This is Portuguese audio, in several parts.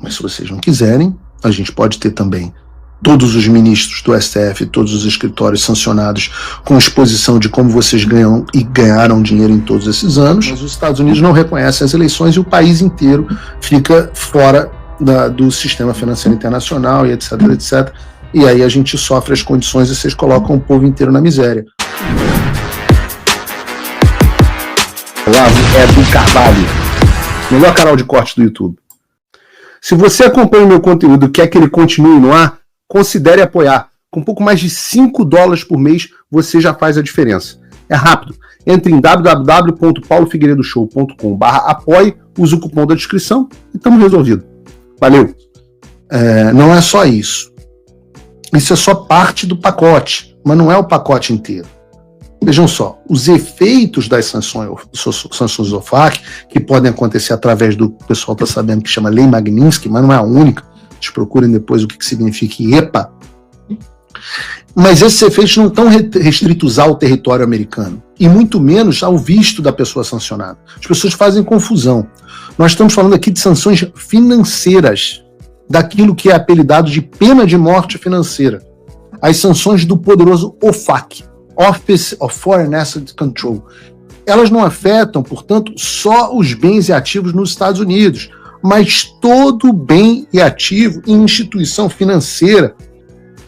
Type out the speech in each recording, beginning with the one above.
Mas se vocês não quiserem, a gente pode ter também todos os ministros do STF, todos os escritórios sancionados com exposição de como vocês ganham e ganharam dinheiro em todos esses anos. Mas os Estados Unidos não reconhecem as eleições e o país inteiro fica fora do sistema financeiro internacional e etc, etc. E aí a gente sofre as condições e vocês colocam o povo inteiro na miséria. Olavo é do Carvalho, melhor canal de corte do YouTube. Se você acompanha o meu conteúdo e quer que ele continue no ar, considere apoiar. Com pouco mais de $5 por mês, você já faz a diferença. É rápido. Entre em www.paulofigueiredoshow.com/apoie, use o cupom da descrição e estamos resolvidos. Valeu! Não é só isso. Isso é só parte do pacote, mas não é o pacote inteiro. Vejam só, os efeitos das sanções OFAC, que podem acontecer através do que o pessoal está sabendo que chama Lei Magnitsky, mas não é a única. Vocês procurem depois o que significa EPA. Mas esses efeitos não estão restritos ao território americano, e muito menos ao visto da pessoa sancionada. As pessoas fazem confusão. Nós estamos falando aqui de sanções financeiras, daquilo que é apelidado de pena de morte financeira. As sanções do poderoso OFAC, Office of Foreign Asset Control. Elas não afetam, portanto, só os bens e ativos nos Estados Unidos, mas todo bem e ativo em instituição financeira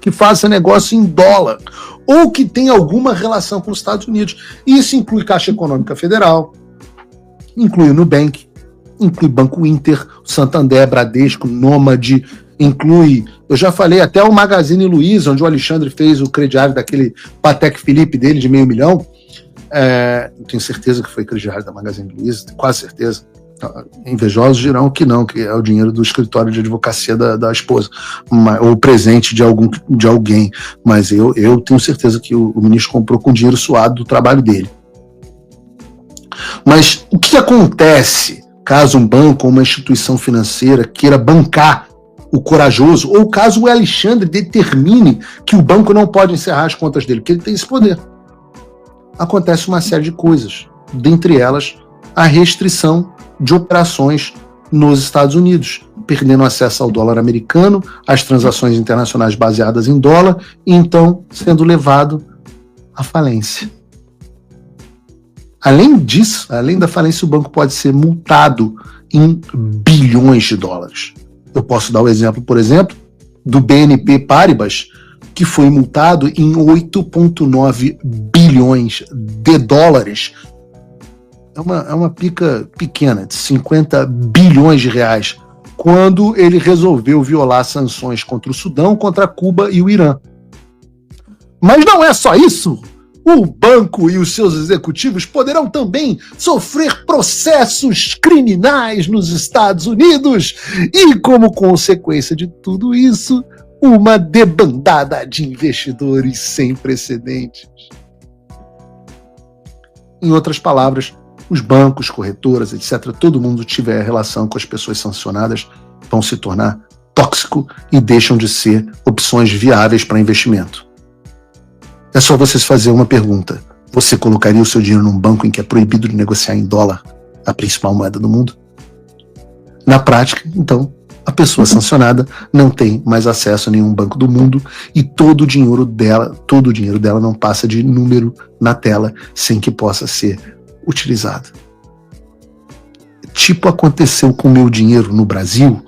que faça negócio em dólar ou que tenha alguma relação com os Estados Unidos. Isso inclui Caixa Econômica Federal, inclui o Nubank, inclui Banco Inter, Santander, Bradesco, Nômade, inclui, eu já falei, até o Magazine Luiza, onde o Alexandre fez o crediário daquele Patek Philippe dele de $500 mil. Tenho certeza que foi crediário da Magazine Luiza, quase certeza. Invejosos dirão que não, que é o dinheiro do escritório de advocacia da esposa, ou presente de alguém, mas eu tenho certeza que o ministro comprou com dinheiro suado do trabalho dele. Mas o que acontece caso um banco ou uma instituição financeira queira bancar o corajoso, ou caso o Alexandre determine que o banco não pode encerrar as contas dele, porque ele tem esse poder? Acontece uma série de coisas, dentre elas a restrição de operações nos Estados Unidos, perdendo acesso ao dólar americano, às transações internacionais baseadas em dólar, e então sendo levado à falência. Além disso, além da falência, o banco pode ser multado em bilhões de dólares. Eu posso dar o exemplo, por exemplo, do BNP Paribas, que foi multado em 8,9 bilhões de dólares. É uma pica pequena, de 50 bilhões de reais, quando ele resolveu violar sanções contra o Sudão, contra Cuba e o Irã. Mas não é só isso. O banco e os seus executivos poderão também sofrer processos criminais nos Estados Unidos e, como consequência de tudo isso, uma debandada de investidores sem precedentes. Em outras palavras, os bancos, corretoras, etc., todo mundo que tiver relação com as pessoas sancionadas vão se tornar tóxico e deixam de ser opções viáveis para investimento. É só vocês fazer uma pergunta. Você colocaria o seu dinheiro num banco em que é proibido de negociar em dólar, a principal moeda do mundo? Na prática, então, a pessoa sancionada não tem mais acesso a nenhum banco do mundo e todo o dinheiro dela não passa de número na tela sem que possa ser utilizado. Tipo aconteceu com o meu dinheiro no Brasil,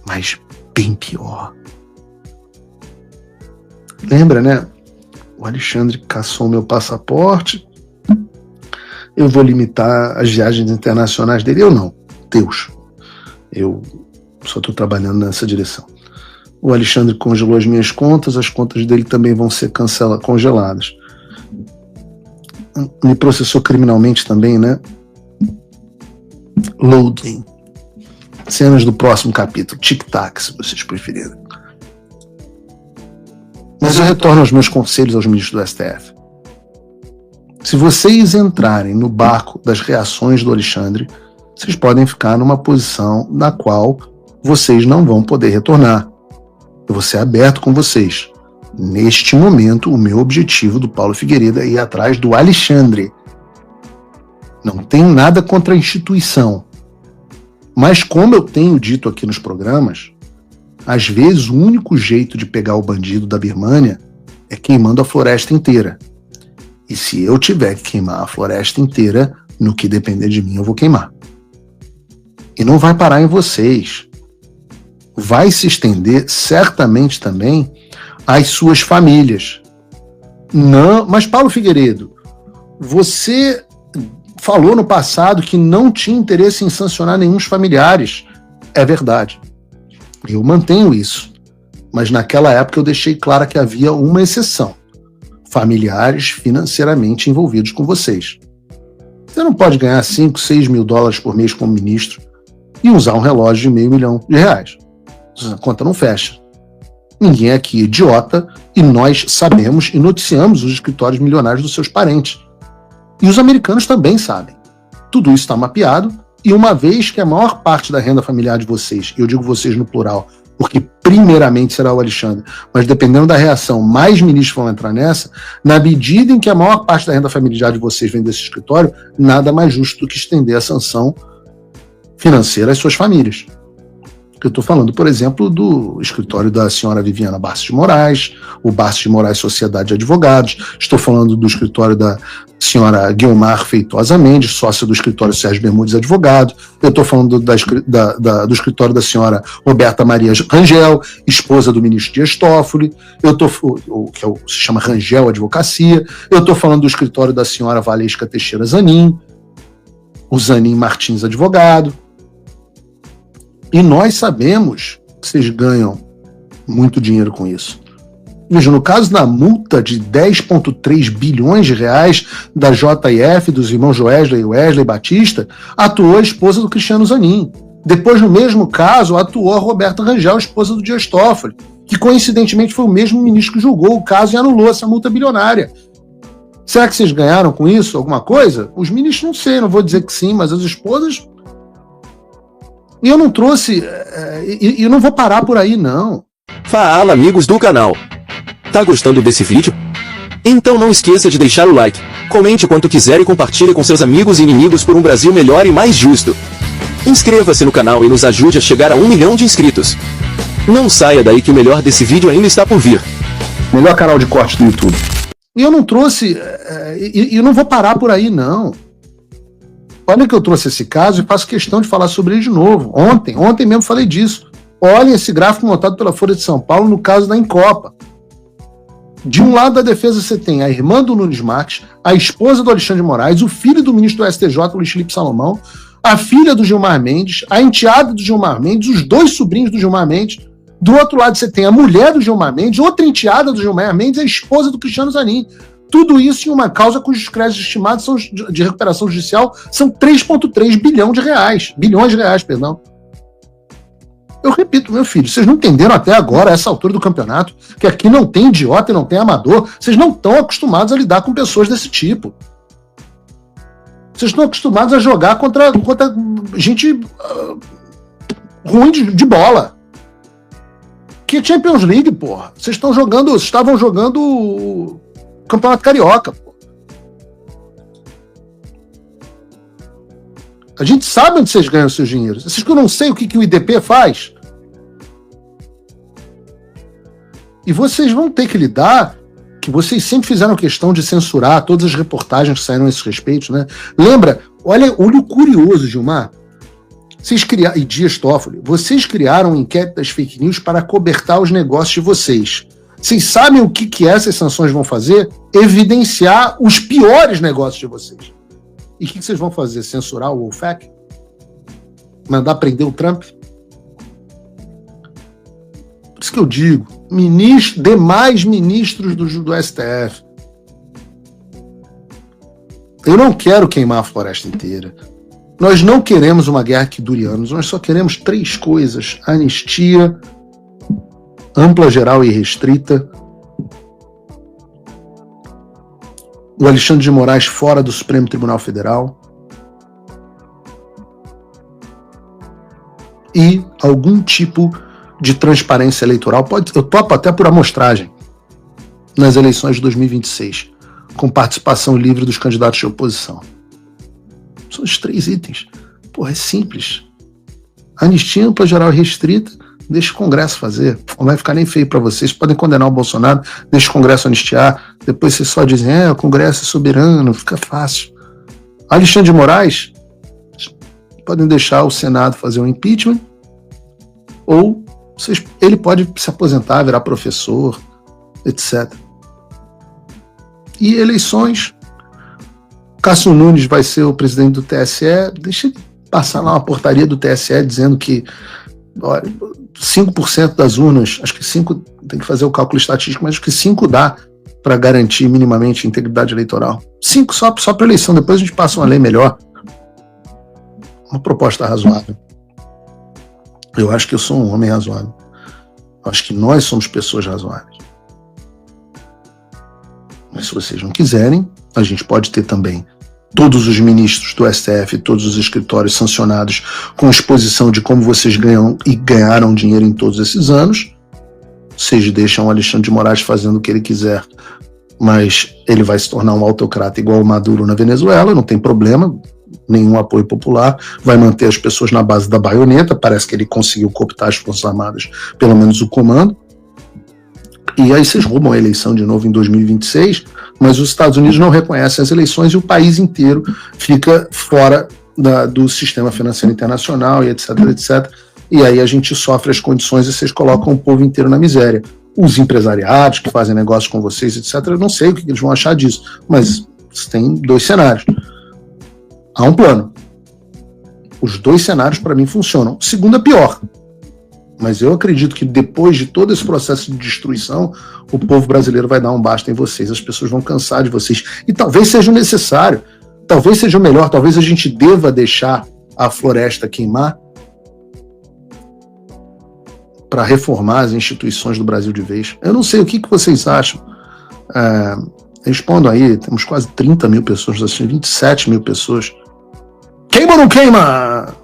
mas bem pior. Lembra, né? O Alexandre caçou meu passaporte, eu vou limitar as viagens internacionais dele. Eu não, Deus. Eu só estou trabalhando nessa direção. O Alexandre congelou as minhas contas, as contas dele também vão ser congeladas. Me processou criminalmente também, né? Loading. Cenas do próximo capítulo. Tic-tac, se vocês preferirem. Mas eu retorno aos meus conselhos aos ministros do STF. Se vocês entrarem no barco das reações do Alexandre, vocês podem ficar numa posição na qual vocês não vão poder retornar. Eu vou ser aberto com vocês. Neste momento, o meu objetivo do Paulo Figueiredo é ir atrás do Alexandre. Não tenho nada contra a instituição. Mas como eu tenho dito aqui nos programas, às vezes o único jeito de pegar o bandido da Birmânia é queimando a floresta inteira. E se eu tiver que queimar a floresta inteira, no que depender de mim, eu vou queimar. E não vai parar em vocês. Vai se estender certamente também às suas famílias. Não, mas Paulo Figueiredo, você falou no passado que não tinha interesse em sancionar nenhum dos familiares. É verdade. Eu mantenho isso. Mas naquela época eu deixei claro que havia uma exceção. Familiares financeiramente envolvidos com vocês. Você não pode ganhar 5, 6 mil dólares por mês como ministro e usar um relógio de R$500 mil. A conta não fecha. Ninguém aqui é idiota e nós sabemos e noticiamos os escritórios milionários dos seus parentes. E os americanos também sabem. Tudo isso está mapeado e uma vez que a maior parte da renda familiar de vocês, eu digo vocês no plural, porque primeiramente será o Alexandre, mas dependendo da reação, mais ministros vão entrar nessa, na medida em que a maior parte da renda familiar de vocês vem desse escritório, nada mais justo do que estender a sanção financeira às suas famílias. Eu estou falando, por exemplo, do escritório da senhora Viviana Bastos de Moraes, o Bastos de Moraes Sociedade de Advogados, estou falando do escritório da senhora Guilmar Feitosa Mendes, sócia do escritório Sérgio Bermudes Advogado, eu estou falando do escritório da senhora Roberta Maria Rangel, esposa do ministro Dias Toffoli, se chama Rangel Advocacia, eu estou falando do escritório da senhora Valesca Teixeira Zanin, o Zanin Martins Advogado. E nós sabemos que vocês ganham muito dinheiro com isso. Veja, no caso da multa de 10,3 bilhões de reais da JF, dos irmãos Joesley e Wesley Batista, atuou a esposa do Cristiano Zanin. Depois, no mesmo caso, atuou a Roberta Rangel, esposa do Dias Toffoli, que coincidentemente foi o mesmo ministro que julgou o caso e anulou essa multa bilionária. Será que vocês ganharam com isso alguma coisa? Os ministros não sei, não vou dizer que sim, mas as esposas... E eu não trouxe... E eu não vou parar por aí, não. Fala, amigos do canal. Tá gostando desse vídeo? Então não esqueça de deixar o like, comente quanto quiser e compartilhe com seus amigos e inimigos por um Brasil melhor e mais justo. Inscreva-se no canal e nos ajude a chegar a 1 milhão de inscritos. Não saia daí que o melhor desse vídeo ainda está por vir. Melhor canal de corte do YouTube. E eu não trouxe... E eu não vou parar por aí, não. Olha que eu trouxe esse caso e faço questão de falar sobre ele de novo. Ontem mesmo falei disso. Olhem esse gráfico montado pela Folha de São Paulo no caso da Incopa. De um lado da defesa você tem a irmã do Nunes Marques, a esposa do Alexandre de Moraes, o filho do ministro do STJ, Luiz Felipe Salomão, a filha do Gilmar Mendes, a enteada do Gilmar Mendes, os dois sobrinhos do Gilmar Mendes. Do outro lado você tem a mulher do Gilmar Mendes, outra enteada do Gilmar Mendes, a esposa do Cristiano Zanin. Tudo isso em uma causa cujos créditos estimados de recuperação judicial são 3,3 bilhões de reais. Eu repito, meu filho, vocês não entenderam até agora, a essa altura do campeonato, que aqui não tem idiota e não tem amador. Vocês não estão acostumados a lidar com pessoas desse tipo. Vocês estão acostumados a jogar contra gente ruim de bola. Que é Champions League, porra. Vocês estavam jogando o Campeonato Carioca, porra. A gente sabe onde vocês ganham seus dinheiros. Vocês que eu não sei o que o IDP faz. E vocês vão ter que lidar, que vocês sempre fizeram questão de censurar todas as reportagens que saíram a esse respeito, né? Lembra, olha o curioso, Gilmar. E Dias Toffoli, vocês criaram um inquérito das fake news para acobertar os negócios de vocês. Vocês sabem o que essas sanções vão fazer? Evidenciar os piores negócios de vocês. E o que vocês vão fazer? Censurar o OFAC? Mandar prender o Trump? Por isso que eu digo, demais ministros do STF. Eu não quero queimar a floresta inteira. Nós não queremos uma guerra que dure anos. Nós só queremos 3 coisas. Anistia, ampla, geral e restrita. O Alexandre de Moraes fora do Supremo Tribunal Federal. E algum tipo de transparência eleitoral. Eu topo até por amostragem nas eleições de 2026, com participação livre dos candidatos de oposição. São os 3 itens. Porra, é simples. Anistia ampla, geral e restrita, deixa o Congresso fazer. Não vai ficar nem feio para vocês. Podem condenar o Bolsonaro, deixa o Congresso anistiar. Depois vocês só dizem, o Congresso é soberano, fica fácil. Alexandre de Moraes, podem deixar o Senado fazer um impeachment, ou ele pode se aposentar, virar professor, etc. E eleições, Cássio Nunes vai ser o presidente do TSE, deixa ele passar lá uma portaria do TSE dizendo que 5% das urnas, acho que 5, tem que fazer o cálculo estatístico, mas acho que 5 dá para garantir minimamente a integridade eleitoral. 5 só para eleição, depois a gente passa uma lei melhor. Uma proposta razoável. Eu acho que eu sou um homem razoável. Eu acho que nós somos pessoas razoáveis. Mas se vocês não quiserem, a gente pode ter também todos os ministros do STF, todos os escritórios sancionados com exposição de como vocês ganham e ganharam dinheiro em todos esses anos. Vocês deixam o Alexandre de Moraes fazendo o que ele quiser, mas ele vai se tornar um autocrata igual o Maduro na Venezuela, não tem problema, nenhum apoio popular, vai manter as pessoas na base da baioneta, parece que ele conseguiu cooptar as Forças Armadas, pelo menos o comando. E aí vocês roubam a eleição de novo em 2026, mas os Estados Unidos não reconhecem as eleições e o país inteiro fica fora do sistema financeiro internacional e etc, etc. E aí a gente sofre as condições e vocês colocam o povo inteiro na miséria. Os empresariados que fazem negócio com vocês, etc, eu não sei o que eles vão achar disso, mas tem 2 cenários. Há um plano. Os 2 cenários para mim funcionam. O segundo é pior. Mas eu acredito que depois de todo esse processo de destruição, o povo brasileiro vai dar um basta em vocês, as pessoas vão cansar de vocês, e talvez seja necessário, talvez seja o melhor, talvez a gente deva deixar a floresta queimar para reformar as instituições do Brasil de vez. Eu não sei o que vocês acham. Respondam aí, temos quase 30 mil pessoas assistindo, 27 mil pessoas. Queima ou não queima?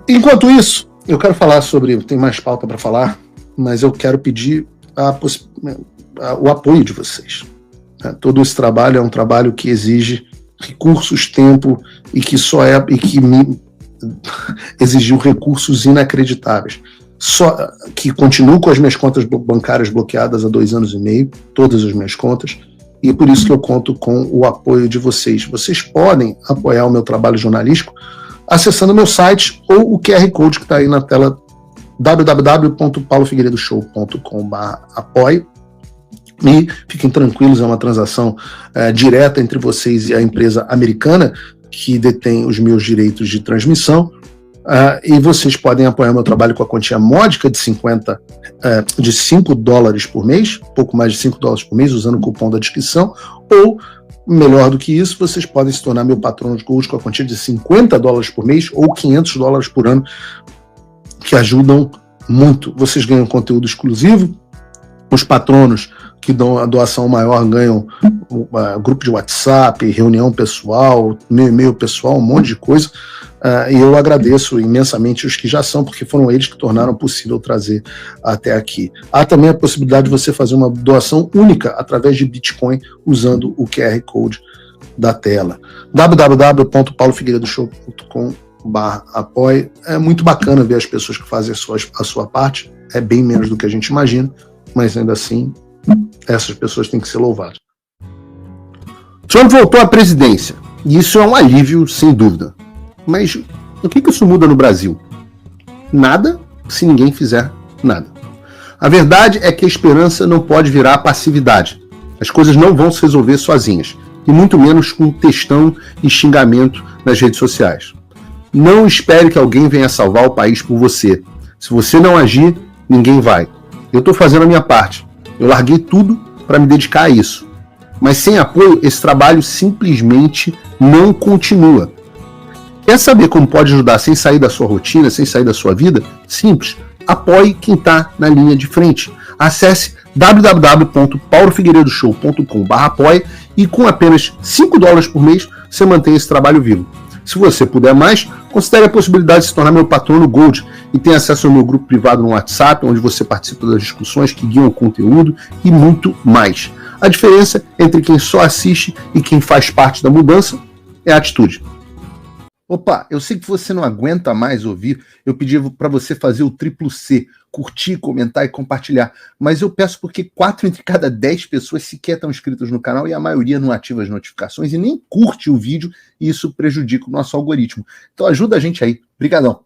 Enquanto isso, eu quero falar sobre, tem mais pauta para falar, mas eu quero pedir o apoio de vocês. Todo esse trabalho é um trabalho que exige recursos, tempo e que exigiu recursos inacreditáveis. Que continuo com as minhas contas bancárias bloqueadas há 2 anos e meio, todas as minhas contas, e é por isso que eu conto com o apoio de vocês. Vocês podem apoiar o meu trabalho jornalístico acessando meu site ou o QR Code que está aí na tela, www.paulofigueiredoshow.com/apoio. E fiquem tranquilos, é uma transação direta entre vocês e a empresa americana que detém os meus direitos de transmissão. E vocês podem apoiar meu trabalho com a quantia módica de $5 por mês, pouco mais de $5 por mês, usando o cupom da descrição, ou melhor do que isso, vocês podem se tornar meu patrono de Gold com a quantia de $50 por mês ou $500 por ano, que ajudam muito. Vocês ganham conteúdo exclusivo, os patronos que dão a doação maior ganham grupo de WhatsApp, reunião pessoal, meu e-mail pessoal, um monte de coisa, e eu agradeço imensamente os que já são, porque foram eles que tornaram possível trazer até aqui. Há também a possibilidade de você fazer uma doação única através de Bitcoin usando o QR Code da tela. www.paulofigueiredoshow.com/apoio. É muito bacana ver as pessoas que fazem a sua parte, é bem menos do que a gente imagina, mas ainda assim essas pessoas têm que ser louvadas. Trump voltou à presidência, e isso é um alívio, sem dúvida. Mas o que isso muda no Brasil? Nada, se ninguém fizer nada. A verdade é que a esperança não pode virar passividade. As coisas não vão se resolver sozinhas, e muito menos com textão e xingamento nas redes sociais. Não espere que alguém venha salvar o país por você. Se você não agir, ninguém vai. Eu estou fazendo a minha parte. Eu larguei tudo para me dedicar a isso. Mas sem apoio, esse trabalho simplesmente não continua. Quer saber como pode ajudar sem sair da sua rotina, sem sair da sua vida? Simples. Apoie quem está na linha de frente. Acesse www.paulofigueiredoshow.com/apoie e com apenas $5 por mês você mantém esse trabalho vivo. Se você puder mais, considere a possibilidade de se tornar meu patrono Gold e tenha acesso ao meu grupo privado no WhatsApp, onde você participa das discussões que guiam o conteúdo e muito mais. A diferença entre quem só assiste e quem faz parte da mudança é a atitude. Opa, eu sei que você não aguenta mais ouvir, eu pedi para você fazer o triplo C, curtir, comentar e compartilhar, mas eu peço porque 4 entre cada 10 pessoas sequer estão inscritas no canal e a maioria não ativa as notificações e nem curte o vídeo e isso prejudica o nosso algoritmo. Então ajuda a gente aí. Obrigadão.